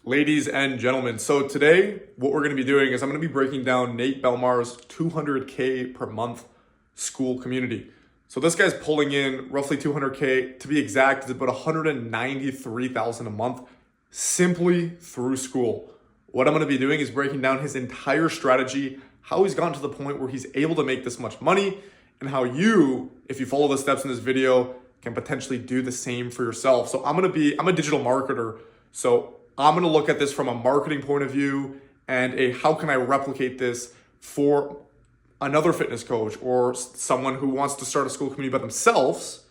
Ladies and gentlemen, so today what we're going to be doing is I'm going to be breaking down Nate Belmar's 200K per month school community. So this guy's pulling in roughly 200K, to be exact, it's about 193,000 a month simply through school. What I'm going to be doing is breaking down his entire strategy, how he's gotten to the point where he's able to make this much money, and how you, if you follow the steps in this video, can potentially do the same for yourself. So I'm a digital marketer, so I'm going to look at this from a marketing point of view and a how can I replicate this for another fitness coach or someone who wants to start a school community by themselves,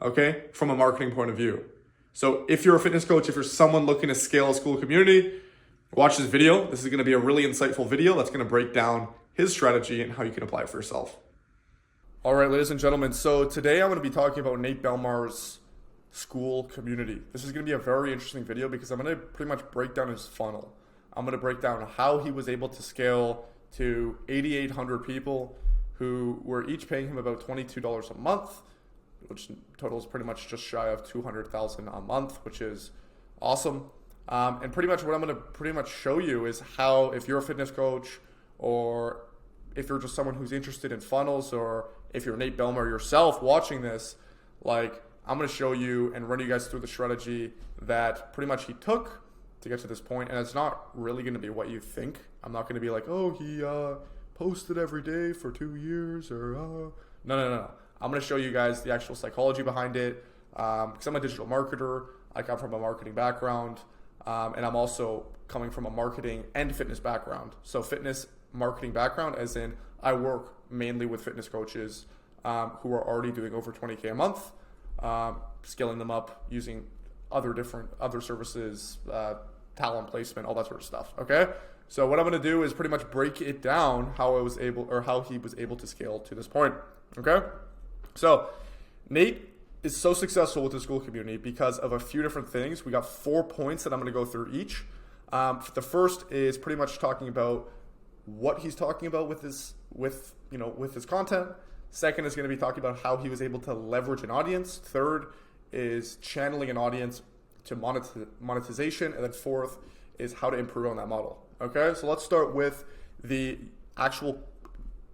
okay, from a marketing point of view. So if you're a fitness coach, if you're someone looking to scale a school community, watch this video. This is going to be a really insightful video that's going to break down his strategy and how you can apply it for yourself. All right, ladies and gentlemen, so today I'm going to be talking about Nate Belmar's school community. This is going to be a very interesting video because I'm going to pretty much break down his funnel. I'm going to break down how he was able to scale to 8,800 people who were each paying him about $22 a month, which totals pretty much just shy of $200,000 a month, which is awesome. And pretty much what I'm going to pretty much show you is how, if you're a fitness coach or if you're just someone who's interested in funnels, or if you're Nate Belmar yourself watching this, like, I'm going to show you and run you guys through the strategy that pretty much he took to get to this point. And it's not really going to be what you think. I'm not going to be like, oh, he posted every day for 2 years or no. I'm going to show you guys the actual psychology behind it because I'm a digital marketer. I come from a marketing background and I'm also coming from a marketing and fitness background. So fitness marketing background as in I work mainly with fitness coaches who are already doing over 20K a month. Scaling them up using other services, talent placement, all that sort of stuff. Okay. So what I'm going to do is pretty much break it down how he was able to scale to this point. Okay. So Nate is so successful with the school community because of a few different things. We got 4 points that I'm going to go through each. The first is pretty much talking about what he's talking about with his content. Second is going to be talking about how he was able to leverage an audience. Third is channeling an audience to monetization. And then fourth is how to improve on that model. Okay, so let's start with the actual,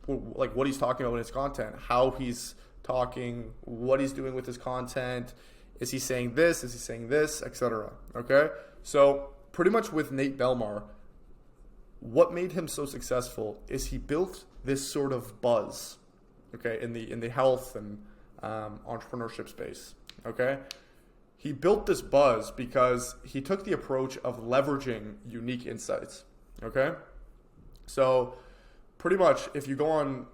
like what he's talking about in his content, how he's talking, what he's doing with his content. Is he saying this? Is he saying this, etc.? Okay, so pretty much with Nate Belmar, what made him so successful is he built this sort of buzz, okay, in the health and entrepreneurship space, okay? He built this buzz because he took the approach of leveraging unique insights, okay? So pretty much if you go on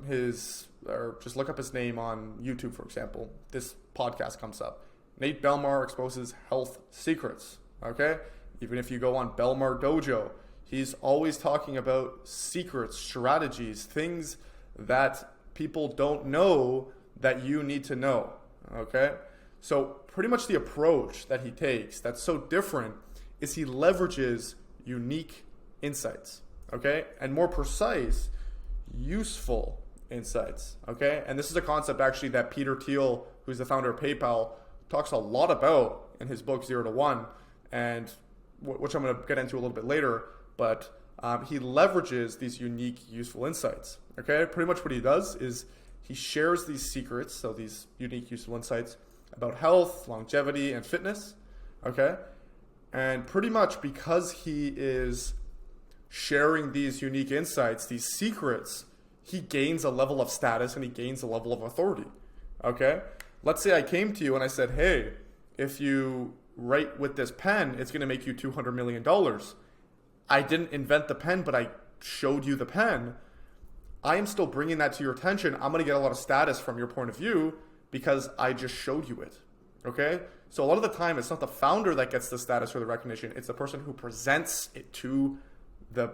or just look up his name on YouTube, for example, this podcast comes up. Nate Belmar exposes health secrets, okay? Even if you go on Belmar Dojo, he's always talking about secrets, strategies, things that people don't know that you need to know, okay? So pretty much the approach that he takes that's so different is he leverages unique insights, okay? And more precise, useful insights, okay? And this is a concept actually that Peter Thiel, who's the founder of PayPal, talks a lot about in his book 0 to 1, and which I'm going to get into a little bit later, but he leverages these unique, useful insights. Okay, pretty much what he does is he shares these secrets, so these unique, useful insights about health, longevity, and fitness. Okay, and pretty much because he is sharing these unique insights, these secrets, he gains a level of status and he gains a level of authority. Okay, let's say I came to you and I said, hey, if you write with this pen, it's going to make you $200 million. I didn't invent the pen, but I showed you the pen. I am still bringing that to your attention. I'm going to get a lot of status from your point of view because I just showed you it. Okay? So a lot of the time, it's not the founder that gets the status or the recognition. It's the person who presents it to the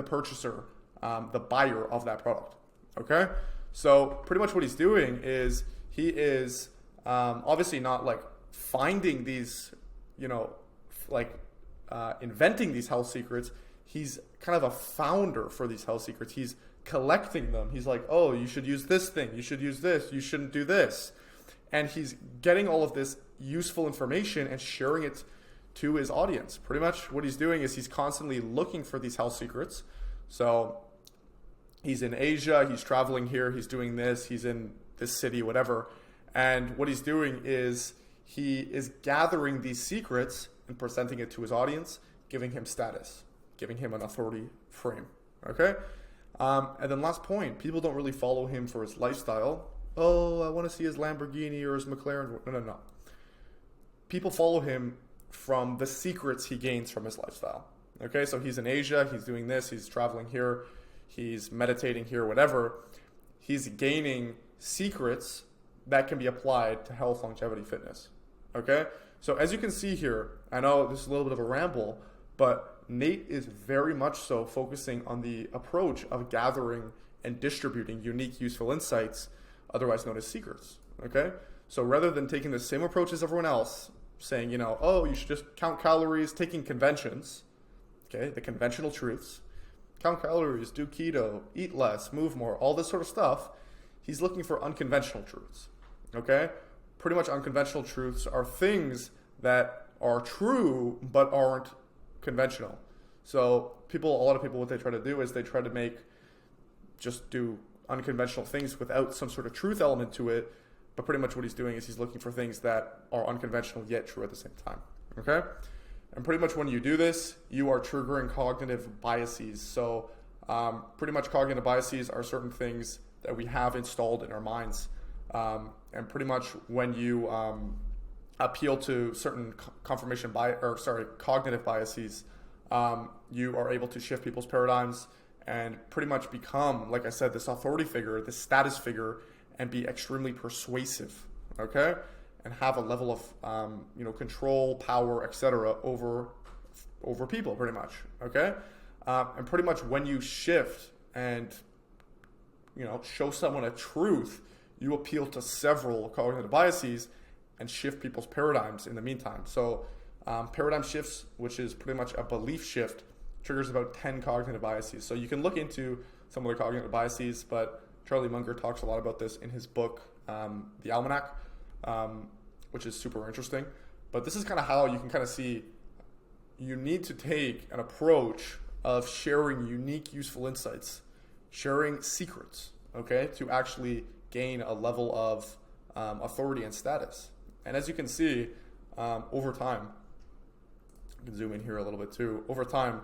purchaser, the buyer of that product. Okay? So pretty much what he's doing is he is obviously not like finding these, inventing these health secrets. He's kind of a founder for these health secrets. He's collecting them. He's like, oh, you should use this thing. You should use this. You shouldn't do this. And he's getting all of this useful information and sharing it to his audience. Pretty much what he's doing is he's constantly looking for these health secrets. So he's in Asia, he's traveling here, he's doing this, he's in this city, whatever. And what he's doing is he is gathering these secrets and presenting it to his audience, giving him status, giving him an authority frame. Okay? And then last point, people don't really follow him for his lifestyle. Oh, I want to see his Lamborghini or his McLaren. No. People follow him from the secrets he gains from his lifestyle. Okay, so he's in Asia, he's doing this, he's traveling here, he's meditating here, whatever. He's gaining secrets that can be applied to health, longevity, fitness. Okay, so as you can see here, I know this is a little bit of a ramble, but Nate is very much so focusing on the approach of gathering and distributing unique, useful insights, otherwise known as secrets. Okay, so rather than taking the same approach as everyone else, saying, oh, you should just count calories, taking conventions, okay, the conventional truths, count calories, do keto, eat less, move more, all this sort of stuff, he's looking for unconventional truths, okay? Pretty much unconventional truths are things that are true but aren't conventional. So a lot of people, what they try to do is they try to just do unconventional things without some sort of truth element to it. But pretty much what he's doing is he's looking for things that are unconventional yet true at the same time, okay? And pretty much when you do this, you are triggering cognitive biases. So pretty much cognitive biases are certain things that we have installed in our minds. And pretty much when you appeal to certain cognitive biases, you are able to shift people's paradigms and pretty much become, like I said, this authority figure, this status figure, and be extremely persuasive, okay? And have a level of control, power, etc. over people, pretty much, okay? And pretty much when you shift and show someone a truth, you appeal to several cognitive biases and shift people's paradigms in the meantime. So paradigm shifts, which is pretty much a belief shift, triggers about 10 cognitive biases. So you can look into some of the cognitive biases, but Charlie Munger talks a lot about this in his book, The Almanac, which is super interesting. But this is kind of how you can kind of see you need to take an approach of sharing unique, useful insights, sharing secrets, okay, to actually gain a level of authority and status. And as you can see, over time, you can zoom in here a little bit too, over time,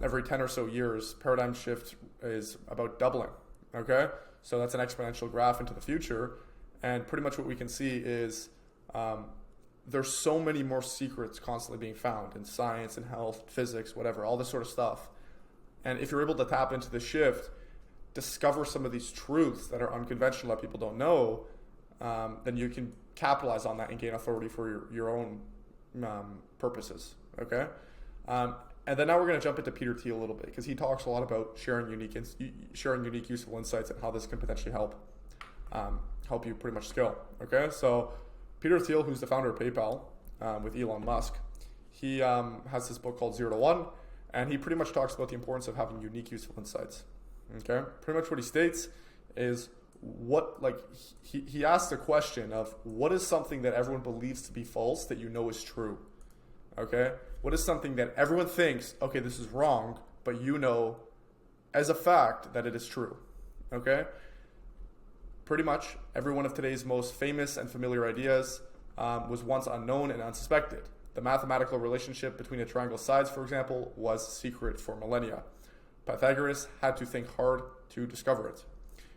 every 10 or so years, paradigm shift is about doubling. Okay, so that's an exponential graph into the future, and pretty much what we can see is there's so many more secrets constantly being found in science and health, physics, whatever, all this sort of stuff. And if you're able to tap into the shift, discover some of these truths that are unconventional that people don't know, then you can capitalize on that and gain authority for your own purposes. Okay. And then now we're going to jump into Peter Thiel a little bit because he talks a lot about sharing unique, useful insights and how this can potentially help you pretty much scale. Okay, so Peter Thiel, who's the founder of PayPal with Elon Musk, he has this book called 0 to 1, and he pretty much talks about the importance of having unique, useful insights. Okay, pretty much what he states is he asks the question of what is something that everyone believes to be false that is true. Okay, what is something that everyone thinks, okay, this is wrong, but as a fact that it is true. Okay, pretty much every one of today's most famous and familiar ideas was once unknown and unsuspected. The mathematical relationship between a triangle's sides, for example, was secret for millennia. Pythagoras had to think hard to discover it.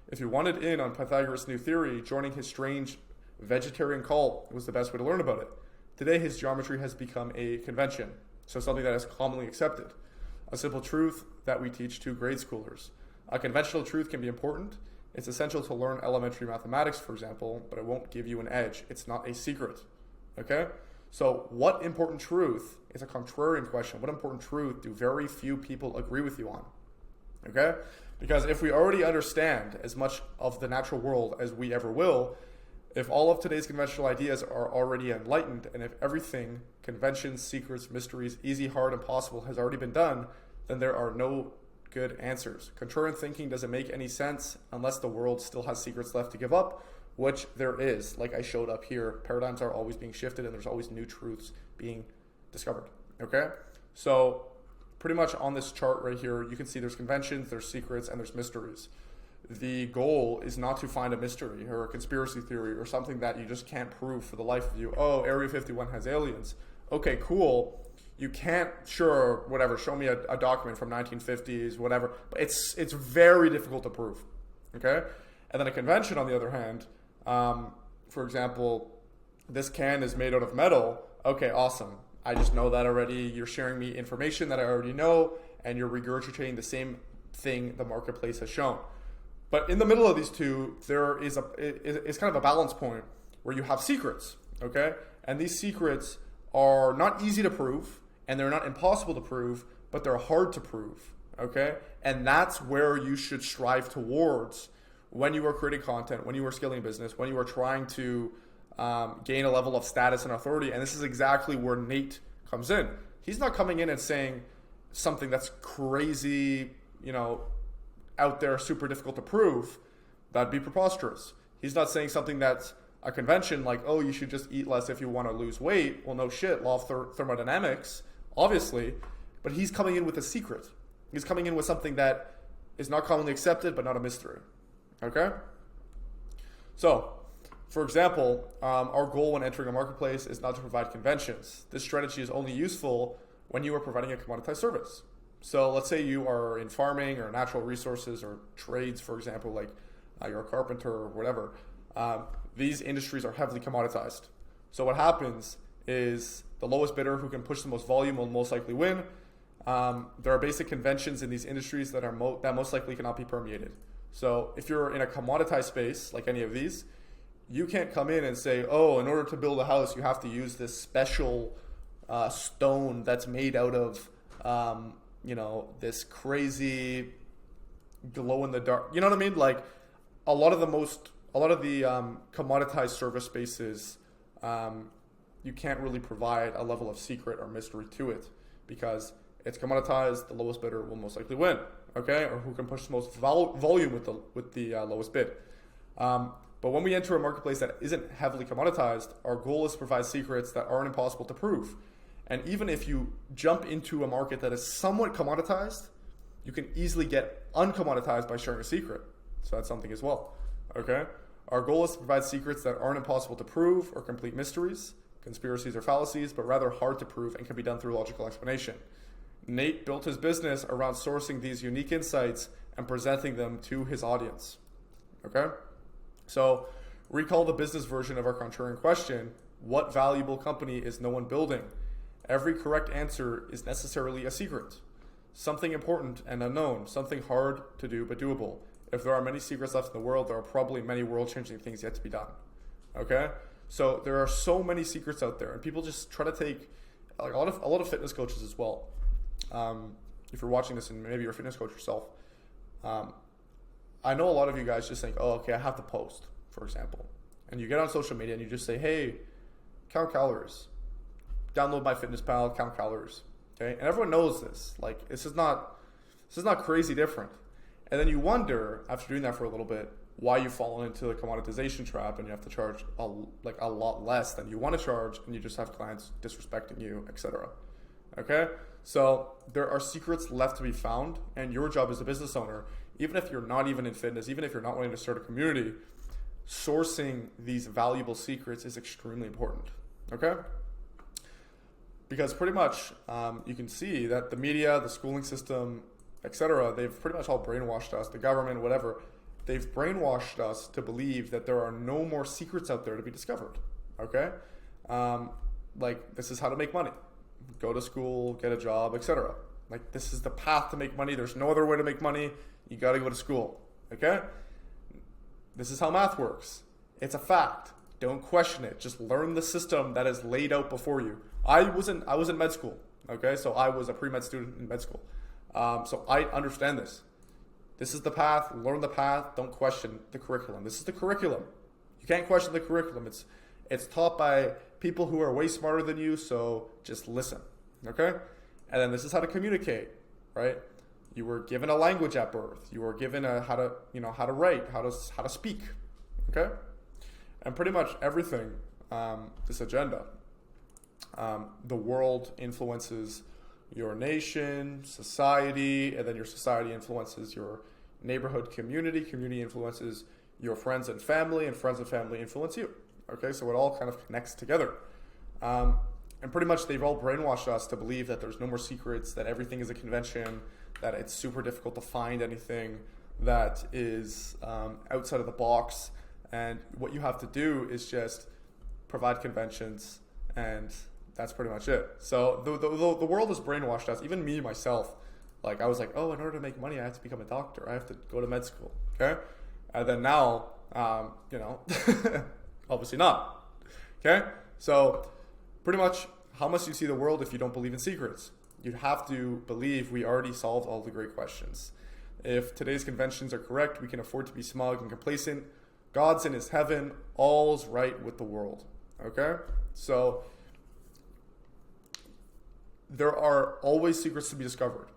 If you wanted in on Pythagoras' new theory, joining his strange vegetarian cult was the best way to learn about it. Today, his geometry has become a convention, so something that is commonly accepted. A simple truth that we teach to grade schoolers. A conventional truth can be important. It's essential to learn elementary mathematics, for example, but it won't give you an edge. It's not a secret. Okay? So what important truth is a contrarian question? What important truth do very few people agree with you on? Okay? Because if we already understand as much of the natural world as we ever will, if all of today's conventional ideas are already enlightened, and if everything, conventions, secrets, mysteries, easy, hard, impossible, has already been done, then there are no good answers. Contrarian thinking doesn't make any sense unless the world still has secrets left to give up, which there is. Like I showed up here, paradigms are always being shifted and there's always new truths being discovered. Okay, so pretty much on this chart right here, you can see there's conventions, there's secrets, and there's mysteries. The goal is not to find a mystery or a conspiracy theory or something that you just can't prove for the life of you. Oh, Area 51 has aliens. Okay, cool. You can't, sure, whatever, show me a document from 1950s, whatever. But it's very difficult to prove, okay? And then a convention, on the other hand, for example, this can is made out of metal. Okay, awesome. I just know that already. You're sharing me information that I already know, and you're regurgitating the same thing the marketplace has shown. But in the middle of these two, there is it's kind of a balance point where you have secrets, okay? And these secrets are not easy to prove, and they're not impossible to prove, but they're hard to prove, okay? And that's where you should strive towards when you are creating content, when you are scaling business, when you are trying to gain a level of status and authority. And this is exactly where Nate comes in. He's not coming in and saying something that's crazy, out there, super difficult to prove. That'd be preposterous. He's not saying something that's a convention like, oh, you should just eat less if you want to lose weight. Well, no shit, law of thermodynamics, obviously. But he's coming in with a secret. He's coming in with something that is not commonly accepted, but not a mystery. Okay? So, for example, our goal when entering a marketplace is not to provide conventions. This strategy is only useful when you are providing a commoditized service. So let's say you are in farming or natural resources or trades, for example, like you're a carpenter or whatever. These industries are heavily commoditized. So what happens is the lowest bidder who can push the most volume will most likely win. There are basic conventions in these industries that most likely cannot be permeated. So if you're in a commoditized space, like any of these, you can't come in and say, oh, in order to build a house, you have to use this special stone that's made out of this crazy glow in the dark. You know what I mean? Like a lot of the commoditized service spaces, you can't really provide a level of secret or mystery to it because it's commoditized. The lowest bidder will most likely win. Okay, or who can push the most volume with the lowest bid. But when we enter a marketplace that isn't heavily commoditized, our goal is to provide secrets that aren't impossible to prove. And even if you jump into a market that is somewhat commoditized, you can easily get uncommoditized by sharing a secret. So that's something as well, okay? Our goal is to provide secrets that aren't impossible to prove or complete mysteries, conspiracies or fallacies, but rather hard to prove and can be done through logical explanation. Nate built his business around sourcing these unique insights and presenting them to his audience, okay? So recall the business version of our contrarian question, what valuable company is no one building? Every correct answer is necessarily a secret. Something important and unknown, something hard to do but doable. If there are many secrets left in the world, there are probably many world-changing things yet to be done. Okay? So there are so many secrets out there, and people just try to take like a lot of fitness coaches as well. If you're watching this and maybe you're a fitness coach yourself, I know a lot of you guys just think, oh, okay, I have to post, for example. And you get on social media and you just say, hey, count calories. Download MyFitnessPal, count calories. Okay? And everyone knows this. Like, this is not crazy different. And then you wonder, after doing that for a little bit, why you've fallen into the commoditization trap and you have to charge a lot less than you want to charge, and you just have clients disrespecting you, etc. Okay? So there are secrets left to be found, and your job as a business owner, even if you're not even in fitness, even if you're not wanting to start a community, sourcing these valuable secrets is extremely important. Okay? Because pretty much you can see that the media, the schooling system, etc., they've pretty much all brainwashed us, the government, whatever. They've brainwashed us to believe that there are no more secrets out there to be discovered. Okay? Like, this is how to make money. Go to school, get a job, etc. Like, this is the path to make money. There's no other way to make money. You got to go to school. Okay? This is how math works. It's a fact. Don't question it. Just learn the system that is laid out before you. I was in med school. Okay? So I was a pre-med student in med school. So I understand this. This is the path. Learn the path. Don't question the curriculum. This is the curriculum. You can't question the curriculum. It's taught by people who are way smarter than you, so just listen. Okay? And then this is how to communicate, right? You were given a language at birth. You were given how to write, how to speak. Okay? And pretty much everything, this agenda, the world influences your nation, society, and then your society influences your neighborhood community. Community influences your friends and family influence you. Okay, so it all kind of connects together. And pretty much they've all brainwashed us to believe that there's no more secrets, that everything is a convention, that it's super difficult to find anything that is outside of the box. And what you have to do is just provide conventions, and that's pretty much it. So the world has brainwashed us, even me, myself. Like, I was like, oh, in order to make money, I have to become a doctor. I have to go to med school, okay? And then now, obviously not, okay? So pretty much, how must you see the world if you don't believe in secrets? You'd have to believe we already solved all the great questions. If today's conventions are correct, we can afford to be smug and complacent. God's in his heaven, all's right with the world, okay? So there are always secrets to be discovered.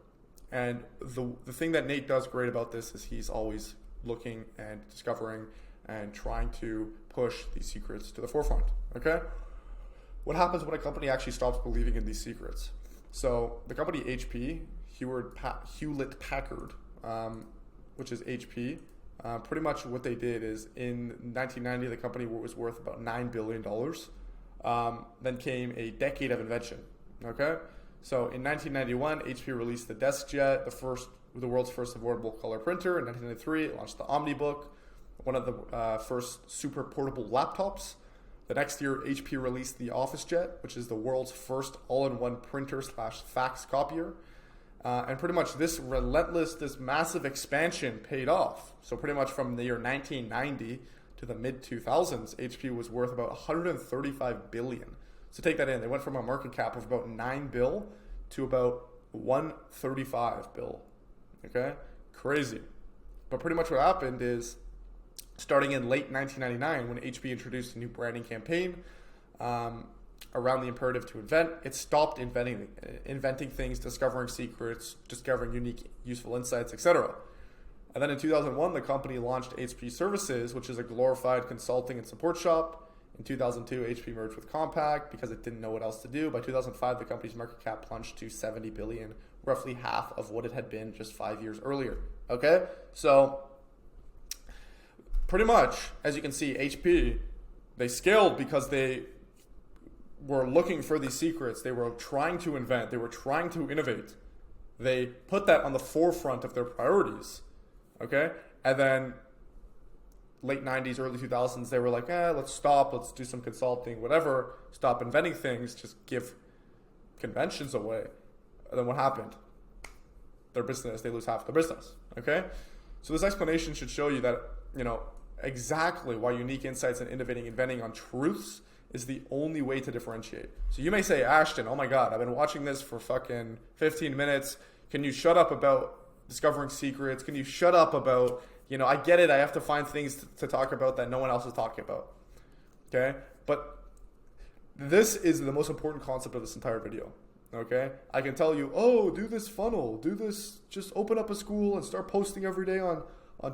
And the thing that Nate does great about this is he's always looking and discovering and trying to push these secrets to the forefront, okay? What happens when a company actually stops believing in these secrets? So the company HP, Hewlett Packard, which is HP, pretty much what they did is in 1990, the company was worth about $9 billion. Then came a decade of invention, okay? So in 1991, HP released the DeskJet, the world's first affordable color printer. In 1993, it launched the OmniBook, one of the first super portable laptops. The next year, HP released the OfficeJet, which is the world's first all-in-one printer/fax copier. And pretty much this massive expansion paid off. So pretty much from the year 1990 to the mid-2000s, HP was worth about $135 billion. So take that in. They went from a market cap of about $9 billion to about $135 billion. Okay? Crazy. But pretty much what happened is, starting in late 1999, when HP introduced a new branding campaign around the imperative to invent, it stopped inventing things, discovering secrets, discovering unique, useful insights, etc. And then in 2001, the company launched HP Services, which is a glorified consulting and support shop. In 2002, HP merged with Compaq because it didn't know what else to do. By 2005, the company's market cap plunged to $70 billion, roughly half of what it had been just 5 years earlier. Okay? So pretty much, as you can see, HP, they scaled because they were looking for these secrets. They were trying to invent. They were trying to innovate. They put that on the forefront of their priorities. Okay? And then late 90s, early 2000s, they were like, let's stop. Let's do some consulting, whatever. Stop inventing things. Just give conventions away. And then what happened? Their business, they lose half the business. Okay? So this explanation should show you that, exactly why unique insights and inventing on truths is the only way to differentiate. So you may say, Ashton, oh my God, I've been watching this for fucking 15 minutes. Can you shut up about discovering secrets? Can you shut up about, I get it. I have to find things to talk about that no one else is talking about. Okay? But this is the most important concept of this entire video. Okay? I can tell you, do this funnel, do this, just open up a school and start posting every day on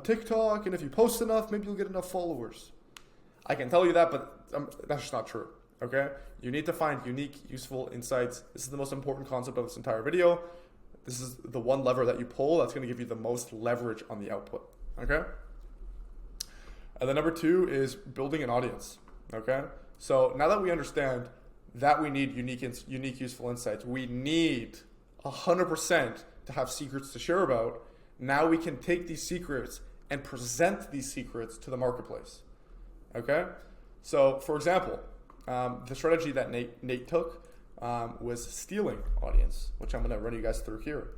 TikTok, and if you post enough, maybe you'll get enough followers. I can tell you that, but that's just not true, okay? You need to find unique, useful insights. This is the most important concept of this entire video. This is the one lever that you pull that's going to give you the most leverage on the output, okay? And then number 2 is building an audience, okay? So now that we understand that we need unique, useful insights, we need 100% to have secrets to share about. Now we can take these secrets and present these secrets to the marketplace. Okay? So, for example, the strategy that Nate took was stealing audience, which I'm going to run you guys through here.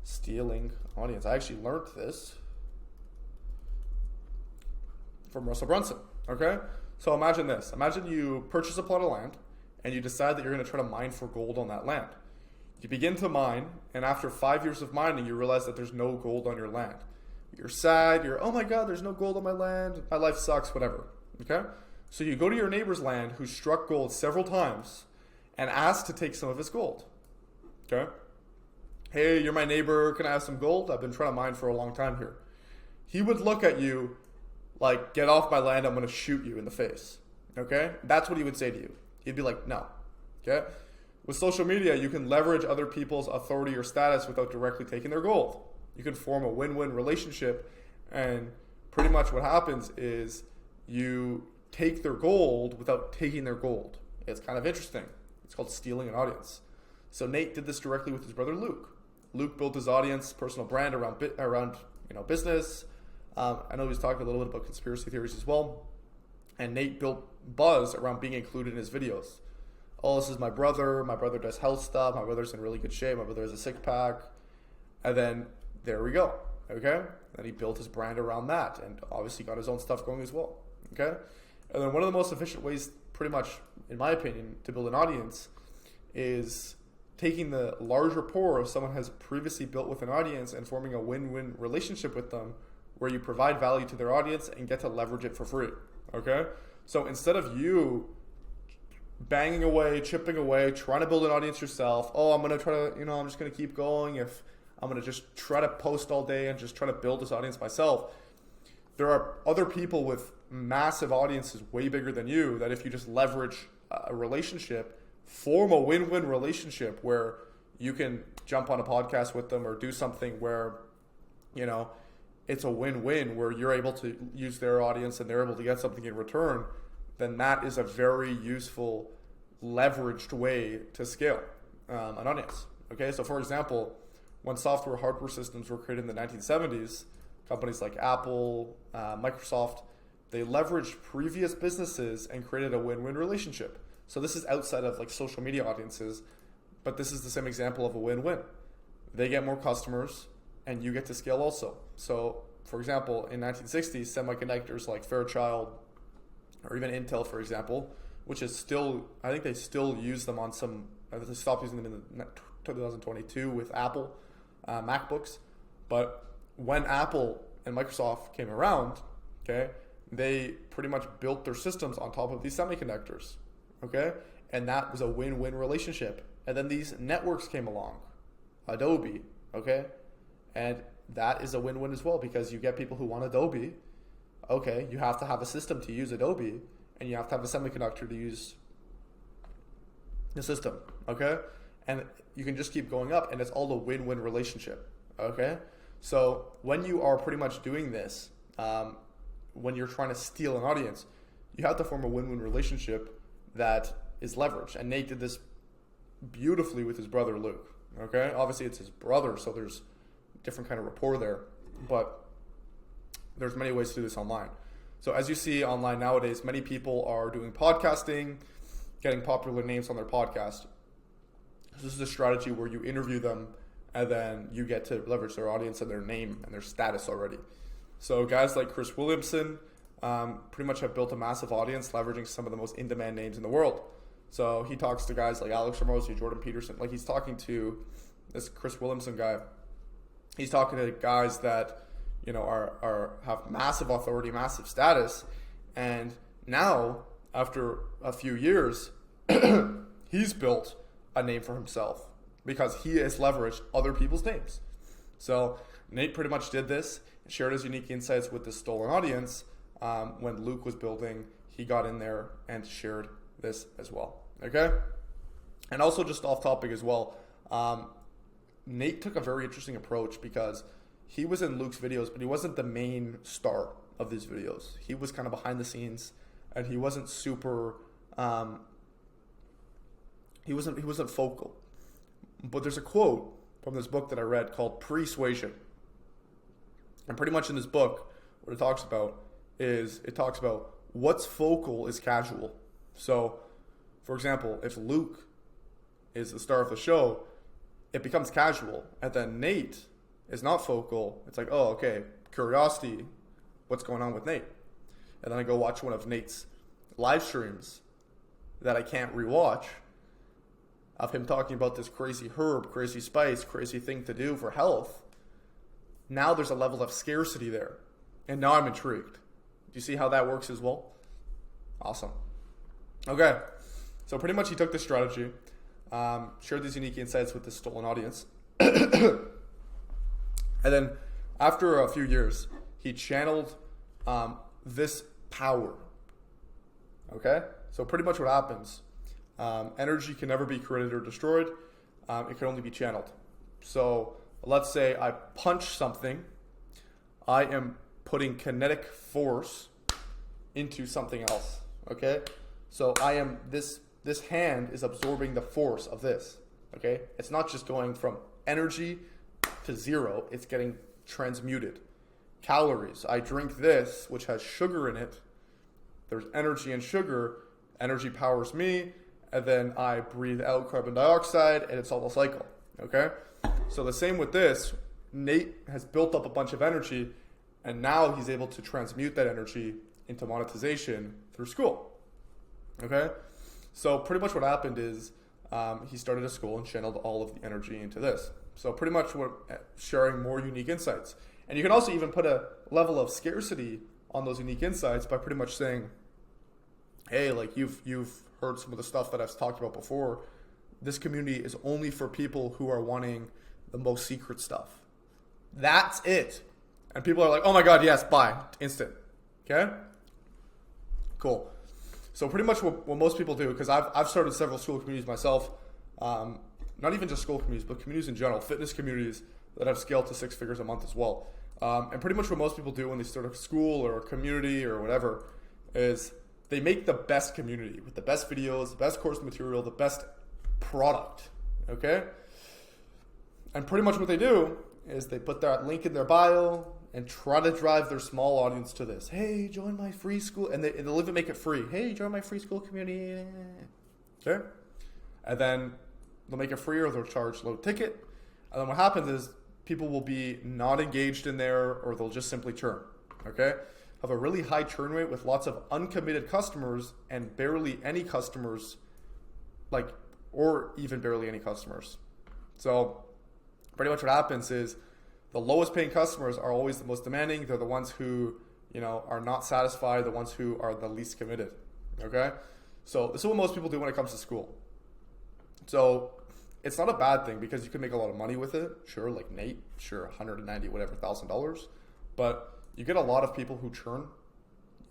Stealing audience. I actually learned this from Russell Brunson. Okay? So imagine this. Imagine you purchase a plot of land and you decide that you're going to try to mine for gold on that land. You begin to mine, and after 5 years of mining, you realize that there's no gold on your land. You're sad, oh my God, there's no gold on my land, my life sucks, whatever, okay? So you go to your neighbor's land who struck gold several times and ask to take some of his gold, okay? Hey, you're my neighbor, can I have some gold? I've been trying to mine for a long time here. He would look at you like, get off my land, I'm gonna shoot you in the face, okay? That's what he would say to you. He'd be like, no, okay? With social media, you can leverage other people's authority or status without directly taking their gold. You can form a win-win relationship, and pretty much what happens is you take their gold without taking their gold. It's kind of interesting. It's called stealing an audience. So Nate did this directly with his brother Luke. Luke built his audience, personal brand around business. I know he was talking a little bit about conspiracy theories as well. And Nate built buzz around being included in his videos. Oh, this is my brother. My brother does health stuff. My brother's in really good shape. My brother has a six pack. And then there we go. Okay. And he built his brand around that, and obviously got his own stuff going as well. Okay. And then one of the most efficient ways, pretty much, in my opinion, to build an audience is taking the large rapport of someone has previously built with an audience and forming a win-win relationship with them, where you provide value to their audience and get to leverage it for free. Okay. So instead of you banging away, chipping away, trying to build an audience yourself. Oh, I'm going to try to, I'm just going to keep going. If I'm going to just try to post all day and just try to build this audience myself. There are other people with massive audiences way bigger than you that if you just leverage a relationship, form a win-win relationship where you can jump on a podcast with them or do something where, it's a win-win where you're able to use their audience and they're able to get something in return, then that is a very useful leveraged way to scale an audience. Okay, so for example, when software hardware systems were created in the 1970s, companies like Apple, Microsoft, they leveraged previous businesses and created a win-win relationship. So this is outside of like social media audiences, but this is the same example of a win-win. They get more customers and you get to scale also. So for example, in 1960s, semiconductors like Fairchild, or even Intel, for example, which is still, I think they still use them on some, they stopped using them in 2022 with Apple MacBooks. But when Apple and Microsoft came around, okay, they pretty much built their systems on top of these semiconductors, okay? And that was a win-win relationship. And then these networks came along, Adobe, okay? And that is a win-win as well, because you get people who want Adobe. Okay, you have to have a system to use Adobe, and you have to have a semiconductor to use the system, okay? And you can just keep going up, and it's all a win-win relationship, okay? So when you are pretty much doing this, when you're trying to steal an audience, you have to form a win-win relationship that is leveraged. And Nate did this beautifully with his brother Luke, okay? Obviously, it's his brother, so there's different kind of rapport there, but there's many ways to do this online. So as you see online nowadays, many people are doing podcasting, getting popular names on their podcast. This is a strategy where you interview them and then you get to leverage their audience and their name and their status already. So guys like Chris Williamson pretty much have built a massive audience leveraging some of the most in-demand names in the world. So he talks to guys like Alex Hormozi, Jordan Peterson. Like he's talking to this Chris Williamson guy. He's talking to guys that have massive authority, massive status, and now after a few years, he's built a name for himself because he has leveraged other people's names. So Nate pretty much did this, shared his unique insights with this stolen audience. When Luke was building, he got in there and shared this as well. Okay, and also just off topic as well. Nate took a very interesting approach because he was in Luke's videos, but he wasn't the main star of these videos. He was kind of behind the scenes, and he wasn't super. He wasn't focal. But there's a quote from this book that I read called Persuasion, and pretty much in this book, what it talks about is what's focal is casual. So, for example, if Luke is the star of the show, it becomes casual, and then Nate is not focal. It's like, oh, okay, curiosity, what's going on with Nate? And then I go watch one of Nate's live streams that I can't rewatch of him talking about this crazy herb, crazy spice, crazy thing to do for health. Now there's a level of scarcity there, and now I'm intrigued. Do you see how that works as well? Awesome. Okay, so pretty much he took this strategy, shared these unique insights with this stolen audience. And then after a few years, he channeled this power. Okay? So pretty much what happens, Energy can never be created or destroyed. It can only be channeled. So let's say I punch something. I am putting kinetic force into something else. Okay? So this hand is absorbing the force of this. Okay? It's not just going from energy to zero. It's getting transmuted. Calories. I drink this, which has sugar in it. There's energy in sugar. Energy powers me. And then I breathe out carbon dioxide, and it's all a cycle. Okay? So the same with this. Nate has built up a bunch of energy, and now he's able to transmute that energy into monetization through Skool. Okay? So pretty much what happened is he started a Skool and channeled all of the energy into this. So pretty much we're sharing more unique insights. And you can also even put a level of scarcity on those unique insights by pretty much saying, hey, like you've heard some of the stuff that I've talked about before. This community is only for people who are wanting the most secret stuff. That's it. And people are like, oh my God, yes, buy, instant. Okay? Cool. So pretty much what most people do, because I've started several Skool communities myself, not even just Skool communities, but communities in general, fitness communities that have scaled to 6 figures a month as well. And pretty much what most people do when they start a Skool or a community or whatever is they make the best community with the best videos, the best course material, the best product, okay? And pretty much what they do is they put that link in their bio and try to drive their small audience to this. Hey, join my free Skool. And they'll even make it free. Hey, join my free Skool community. Okay? And then they'll make it free or they'll charge low ticket. And then what happens is people will be not engaged in there or they'll just simply churn. Okay? Have a really high churn rate with lots of uncommitted customers and barely any customers, or even barely any customers. So pretty much what happens is the lowest paying customers are always the most demanding. They're the ones who, are not satisfied, the ones who are the least committed. Okay? So this is what most people do when it comes to Skool. So it's not a bad thing because you can make a lot of money with it. Sure, like Nate, sure, 190 whatever $1,000. But you get a lot of people who churn,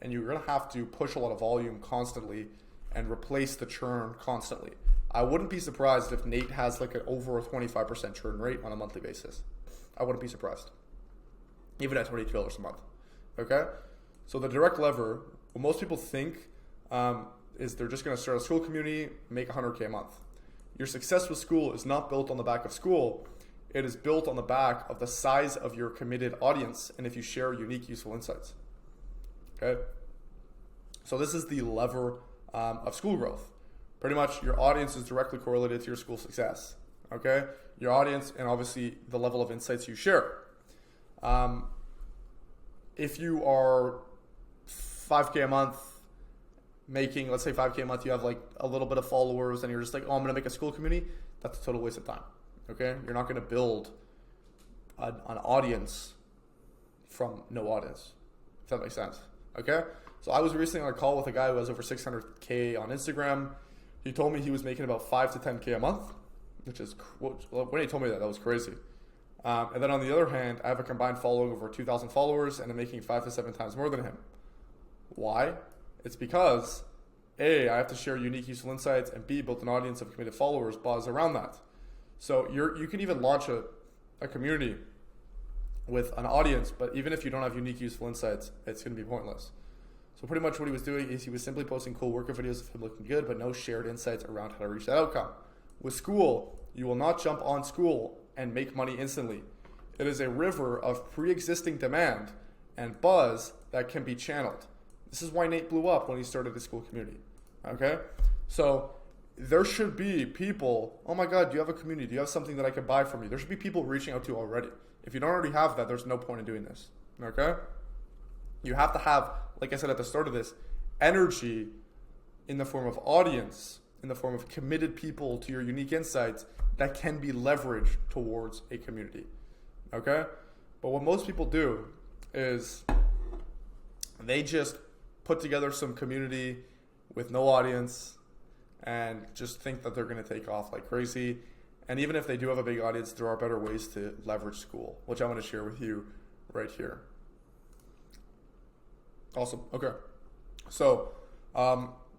and you're going to have to push a lot of volume constantly and replace the churn constantly. I wouldn't be surprised if Nate has like an over a 25% churn rate on a monthly basis. I wouldn't be surprised. Even at $22 a month. Okay? So the direct lever, what most people think is they're just going to start a Skool community, make $100K a month. Your success with Skool is not built on the back of Skool. It is built on the back of the size of your committed audience and if you share unique, useful insights. Okay? So this is the lever of Skool growth. Pretty much your audience is directly correlated to your Skool success. Okay? Your audience and obviously the level of insights you share. If you are 5K a month, making, let's say 5K a month, you have like a little bit of followers and you're just like, oh, I'm going to make a Skool community. That's a total waste of time. Okay? You're not going to build an audience from no audience, if that makes sense. Okay? So I was recently on a call with a guy who has over 600K on Instagram. He told me he was making about 5 to 10K a month, which is, when he told me that was crazy. And then on the other hand, I have a combined following of over 2,000 followers and I'm making 5 to 7 times more than him. Why? It's because A, I have to share unique, useful insights, and B, build an audience of committed followers, buzz around that. So you can even launch a community with an audience, but even if you don't have unique, useful insights, it's going to be pointless. So pretty much what he was doing is he was simply posting cool workout videos of him looking good, but no shared insights around how to reach that outcome. With Skool, you will not jump on Skool and make money instantly. It is a river of pre-existing demand and buzz that can be channeled. This is why Nate blew up when he started the Skool community. Okay? So there should be people, oh my God, do you have a community? Do you have something that I could buy from you? There should be people reaching out to you already. If you don't already have that, there's no point in doing this. Okay? You have to have, like I said at the start of this, energy in the form of audience, in the form of committed people to your unique insights that can be leveraged towards a community. Okay? But what most people do is they just put together some community with no audience and just think that they're going to take off like crazy. And even if they do have a big audience, there are better ways to leverage Skool, which I want to share with you right here. Awesome. Okay. So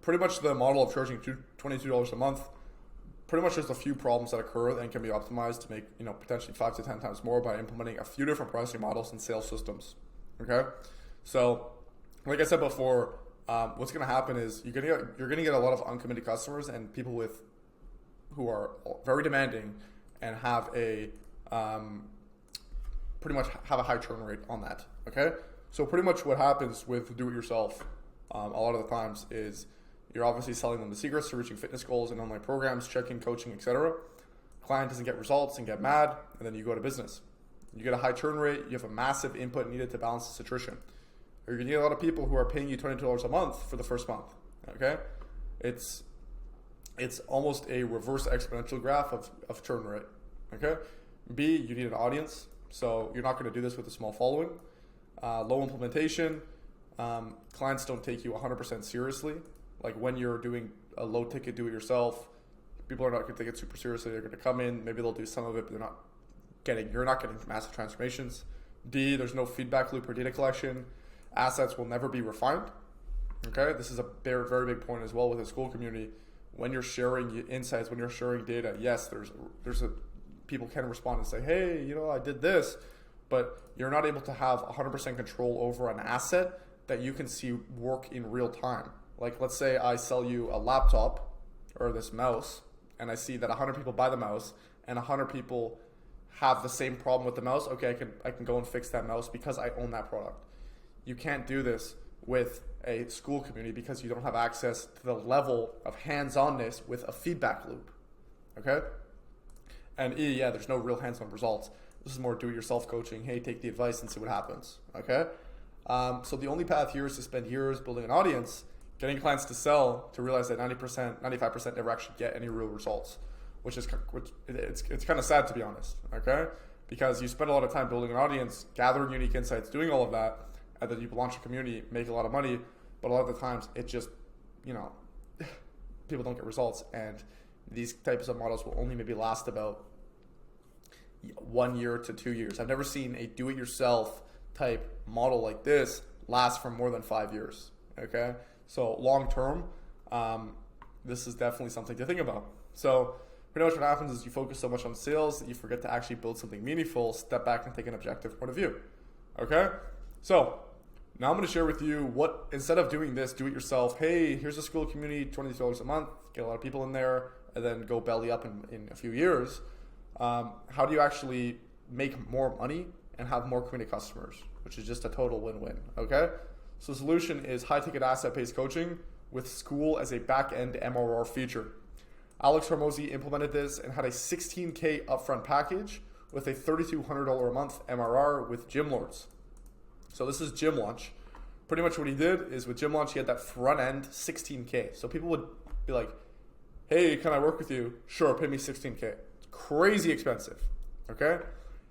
pretty much the model of charging $22 a month, pretty much there's a few problems that occur and can be optimized to make, potentially 5 to 10 times more by implementing a few different pricing models and sales systems. Okay, so like I said before, what's going to happen is you're going to get a lot of uncommitted customers and people who are very demanding and have pretty much have a high churn rate on that. Okay, so pretty much what happens with do-it-yourself a lot of the times is you're obviously selling them the secrets to reaching fitness goals and online programs, check-in, coaching, etc. Client doesn't get results and get mad, and then you go to business. You get a high churn rate, you have a massive input needed to balance this attrition. You're going to get a lot of people who are paying you $22 a month for the first month. Okay, it's almost a reverse exponential graph of churn rate. Okay, B, you need an audience, so you're not going to do this with a small following. Low implementation, clients don't take you 100% seriously. Like when you're doing a low ticket do-it-yourself, people are not going to take it super seriously. They're going to come in, maybe they'll do some of it, but you're not getting massive transformations. D, there's no feedback loop or data collection. Assets will never be refined. Okay, this is a very, very big point as well with the school community. When you're sharing insights, when you're sharing data, yes, people can respond and say, hey, I did this, but you're not able to have 100% control over an asset that you can see work in real time. Like let's say I sell you a laptop or this mouse, and I see that 100 people buy the mouse and 100 people have the same problem with the mouse. Okay, I can go and fix that mouse because I own that product. You can't do this with a school community because you don't have access to the level of hands-onness with a feedback loop. Okay? And E, yeah, there's no real hands-on results. This is more do-it-yourself coaching. Hey, take the advice and see what happens. Okay? So the only path here is to spend years building an audience, getting clients to sell, to realize that 90%, 95% never actually get any real results, it's kind of sad, to be honest. Okay? Because you spend a lot of time building an audience, gathering unique insights, doing all of that, and then you launch a community, make a lot of money, but a lot of the times it just, people don't get results, and these types of models will only maybe last about 1 year to 2 years. I've never seen a do-it-yourself type model like this last for more than 5 years. Okay, so long term, this is definitely something to think about. So pretty much what happens is you focus so much on sales that you forget to actually build something meaningful, step back and take an objective point of view. Okay, so now I'm going to share with you what, instead of doing this, do it yourself, hey, here's a school community, $20 a month, get a lot of people in there, and then go belly up in a few years. How do you actually make more money and have more committed customers, which is just a total win-win, okay? So the solution is high-ticket asset-based coaching with Skool as a back-end MRR feature. Alex Hormozi implemented this and had a $16K upfront package with a $3,200 a month MRR with Gym Lords. So this is Gym Launch. Pretty much what he did is with Gym Launch, he had that front end $16K. So people would be like, hey, can I work with you? Sure, pay me $16K. Crazy expensive, okay?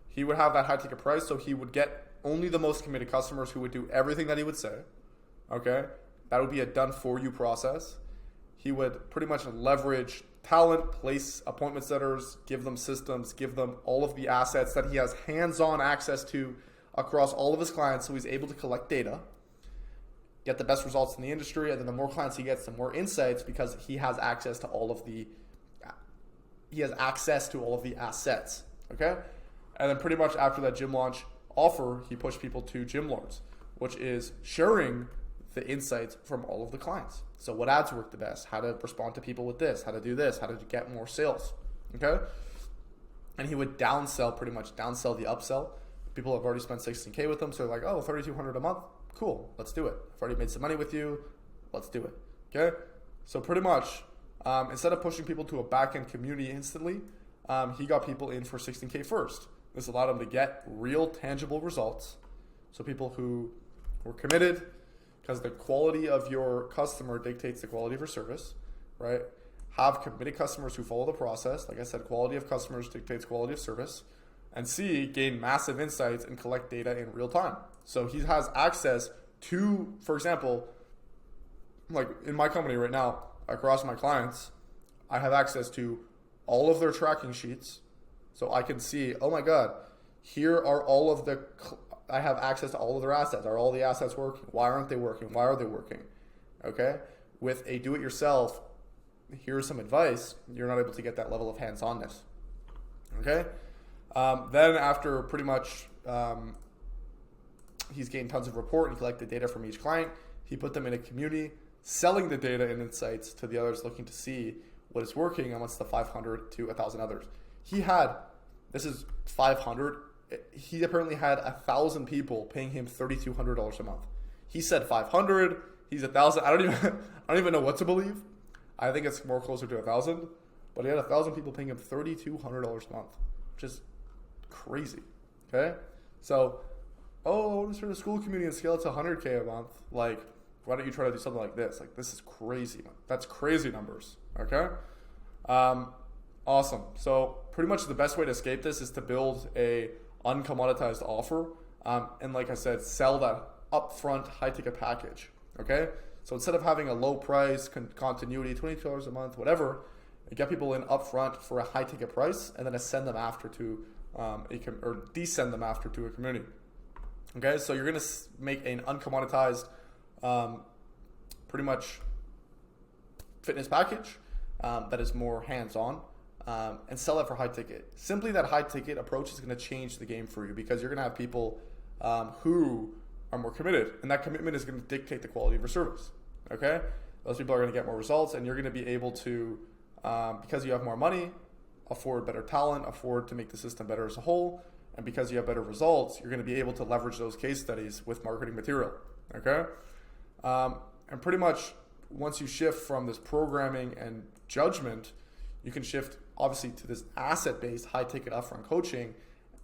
He would have that high ticket price, so he would get only the most committed customers who would do everything that he would say, okay? That would be a done for you process. He would pretty much leverage talent, place appointment setters, give them systems, give them all of the assets that he has hands-on access to across all of his clients, so he's able to collect data, get the best results in the industry, and then the more clients he gets, the more insights, because he has access to all of the assets, okay? And then pretty much after that Gym Launch offer, he pushed people to Gym Lords, which is sharing the insights from all of the clients. So what ads work the best, how to respond to people with this, how to do this, how to get more sales, okay? And he would pretty much downsell the upsell. People have already spent $16K with them, so they're like, oh, $3,200 a month, cool, let's do it. I've already made some money with you, let's do it, okay? So pretty much, instead of pushing people to a back-end community instantly, he got people in for $16K first. This allowed him to get real tangible results. So people who were committed, because the quality of your customer dictates the quality of your service, right? Have committed customers who follow the process. Like I said, quality of customers dictates quality of service. And C, gain massive insights and collect data in real time. So he has access to, for example, like in my company right now, across my clients, I have access to all of their tracking sheets. So I can see, oh my God, here are all of I have access to all of their assets. Are all the assets working? Why aren't they working? Why are they working? Okay? with a do-it-yourself, here's some advice, you're not able to get that level of hands-onness. Okay? Then after pretty much he's gained tons of report and collected data from each client, he put them in a community, selling the data and insights to the others looking to see what is working amongst the 500 to 1,000 others. This is 500, he apparently had 1,000 people paying him $3,200 a month. He said 500, he's 1,000. I don't even know what to believe. I think it's more closer to 1,000, but he had 1,000 people paying him $3,200 a month, which is crazy. Okay, so I want to start a school community and scale it to 100K a month. Like, why don't you try to do something like this? Like, this is crazy. That's crazy numbers. Okay, awesome. So pretty much the best way to escape this is to build a uncommoditized offer, and like I said, sell that upfront high ticket package. Okay, so instead of having a low price continuity, $22 a month, whatever, you get people in upfront for a high ticket price, and then ascend them after to or descend them after to a community. Okay, so you're gonna make an uncommoditized, pretty much fitness package that is more hands-on, and sell it for high ticket. Simply that high ticket approach is gonna change the game for you, because you're gonna have people who are more committed, and that commitment is gonna dictate the quality of your service. Okay, those people are gonna get more results, and you're gonna be able to, because you have more money, afford better talent, afford to make the system better as a whole. And because you have better results, you're going to be able to leverage those case studies with marketing material. Okay, and pretty much once you shift from this programming and judgment, you can shift obviously to this asset-based high ticket upfront coaching,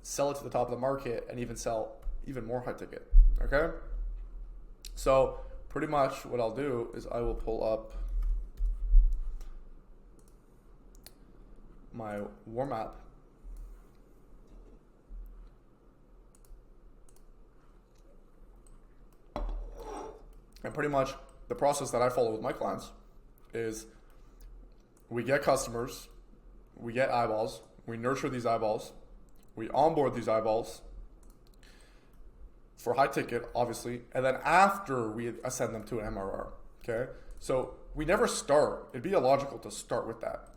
sell it to the top of the market, and even sell even more high ticket. Okay, so pretty much what I'll do is I will pull up my warm app. And pretty much the process that I follow with my clients is we get customers, we get eyeballs, we nurture these eyeballs, we onboard these eyeballs for high ticket, obviously, and then after we ascend them to an MRR, okay? So we never start, it'd be illogical to start with that,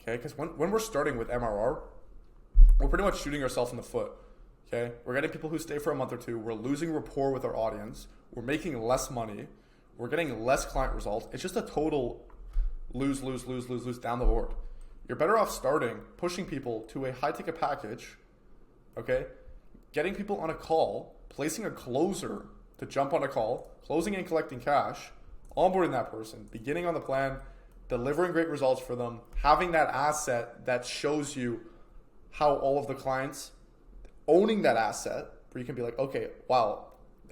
okay? Because when we're starting with MRR, we're pretty much shooting ourselves in the foot, okay? We're getting people who stay for a month or two, we're losing rapport with our audience, we're making less money, we're getting less client results. It's just a total lose down the board. You're better off starting, pushing people to a high ticket package, okay? Getting people on a call, placing a closer to jump on a call, closing and collecting cash, onboarding that person, beginning on the plan, delivering great results for them, having that asset that shows you how all of the clients, owning that asset, where you can be like, okay, wow,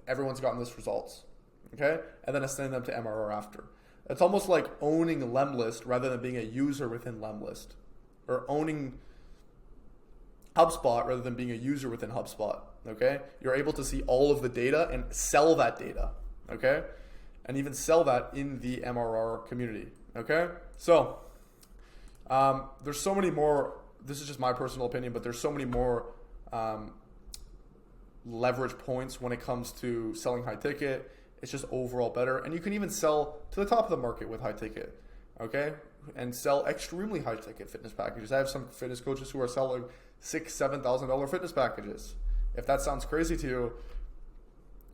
everyone's gotten this results, okay? And then ascend them to MRR after. It's almost like owning Lemlist rather than being a user within Lemlist, or owning HubSpot rather than being a user within HubSpot, okay? You're able to see all of the data and sell that data, okay? And even sell that in the MRR community, okay? So there's so many more, this is just my personal opinion, but there's so many more leverage points when it comes to selling high ticket. It's just overall better. And you can even sell to the top of the market with high ticket, okay? And sell extremely high ticket fitness packages. I have some fitness coaches who are selling $6,000, $7,000 fitness packages. If that sounds crazy to you,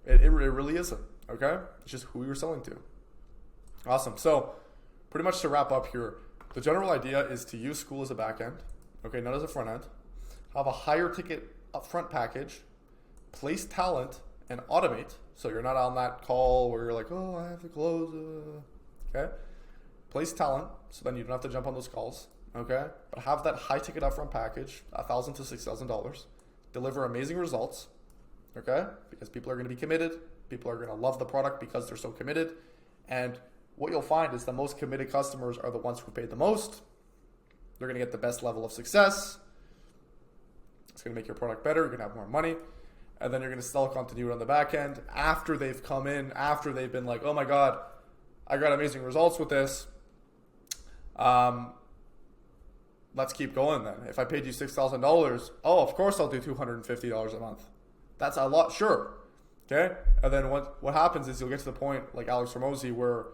it really isn't, okay? It's just who you're selling to. Awesome. So pretty much to wrap up here, the general idea is to use Skool as a back end, okay, not as a front end. Have a higher ticket upfront package, place talent, and automate. So you're not on that call where you're like, oh, I have to close. Okay. Place talent, so then you don't have to jump on those calls. Okay. But have that high ticket upfront package, $1,000 to $6,000. Deliver amazing results. Okay. Because people are going to be committed. People are going to love the product because they're so committed. And what you'll find is the most committed customers are the ones who paid the most. They're going to get the best level of success. It's going to make your product better. You're going to have more money. And then you're going to sell continuity on the back end after they've come in, after they've been like, oh my God, I got amazing results with this. Let's keep going then. If I paid you $6,000, oh, of course I'll do $250 a month. That's a lot, sure. Okay? And then what happens is you'll get to the point like Alex Ramosi where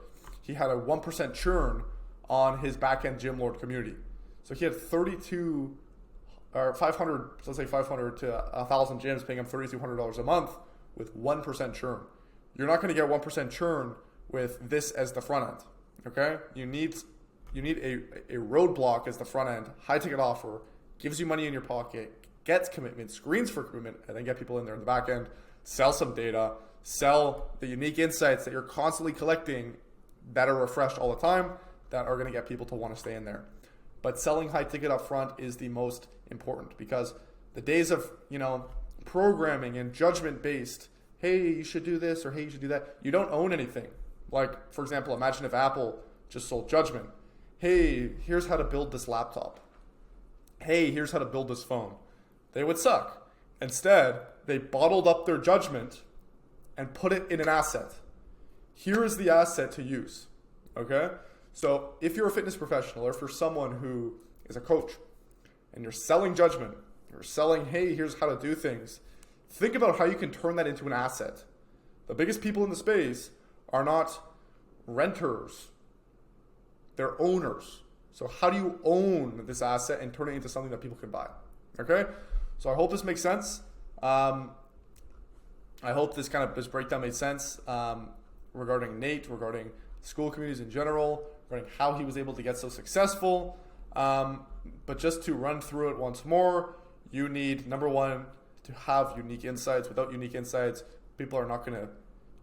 he had a 1% churn on his back-end gym lord community. So he had 32 or 500, let's say 500 to 1,000 gyms paying him $3,200 a month with 1% churn. You're not going to get 1% churn with this as the front end. Okay, you need a roadblock as the front end, high ticket offer, gives you money in your pocket, gets commitment, screens for commitment, and then get people in there in the back end, sell some data, sell the unique insights that you're constantly collecting that are refreshed all the time, that are going to get people to want to stay in there. But selling high ticket up front is the most important, because the days of, programming and judgment based, hey, you should do this, or hey, you should do that, you don't own anything. Like, for example, imagine if Apple just sold judgment. Hey, here's how to build this laptop. Hey, here's how to build this phone. They would suck. Instead, they bottled up their judgment and put it in an asset. Here is the asset to use. Okay? So if you're a fitness professional, or if you're someone who is a coach and you're selling judgment, you're selling, hey, here's how to do things, think about how you can turn that into an asset. The biggest people in the space are not renters, they're owners. So how do you own this asset and turn it into something that people can buy? Okay? So I hope this makes sense. I hope this breakdown made sense regarding Nate, regarding school communities in general, regarding how he was able to get so successful. But just to run through it once more, you need, number one, to have unique insights. Without unique insights, people are not going to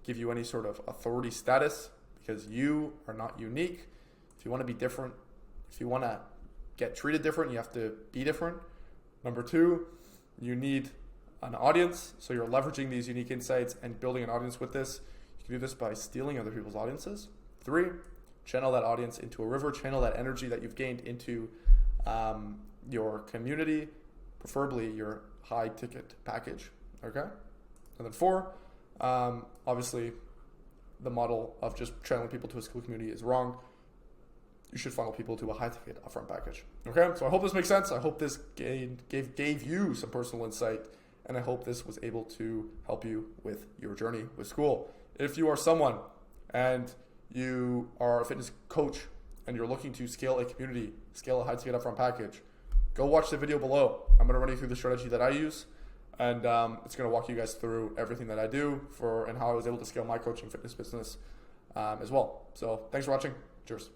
give you any sort of authority status, because you are not unique. If you want to be different, if you want to get treated different, you have to be different. Number two, you need an audience. So you're leveraging these unique insights and building an audience with this. You can do this by stealing other people's audiences. Three, channel that audience into a river, channel that energy that you've gained into your community, preferably your high ticket package. Okay? And then four, obviously the model of just channeling people to a school community is wrong. You should funnel people to a high ticket upfront package. Okay, so I hope this makes sense. I hope this gave you some personal insight, and I hope this was able to help you with your journey with school. If you are someone and you are a fitness coach and you're looking to scale a community, scale a high ticket upfront package, go watch the video below. I'm going to run you through the strategy that I use, and it's going to walk you guys through everything that I do and how I was able to scale my coaching fitness business as well. So thanks for watching. Cheers.